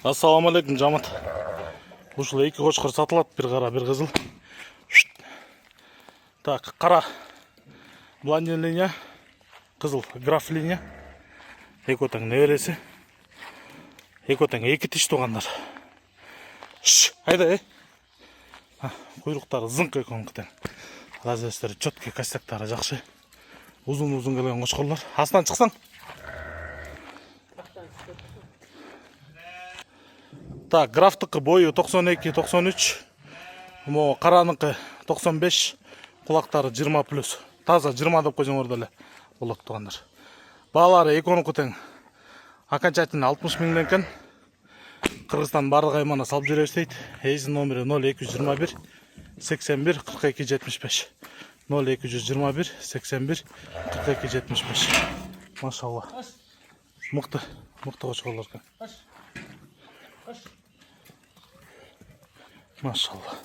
Ассаламу алейкум, жамат. Ушул эки кочкор сатылат, бир кара, бир кызыл. Так, кара блондин линия, кызыл граф линия. Эки отаң небереси. Эки отаң эки тиш туугандар. Айда, Куйруктары зыңк экөнү тең. Разрестери четкий, костяктары жакшы. Узун келген кочкорлор. Астынан чыксаң. Так, графтыкы бою 92-93. Мо караныкы 95. Кулактары 20+. Таза 20 деп койсоңор деле болот туугандар. Баалары экөнүкү тең. Окончательно 60 миңден экен. Кыргызстан бардык аймагына салып жүрөбүз дейт. Эйзин номери 0221 81 42 75. 0221 81 42 75. Машалла. Мыкты кочкорлор экен. Машалла.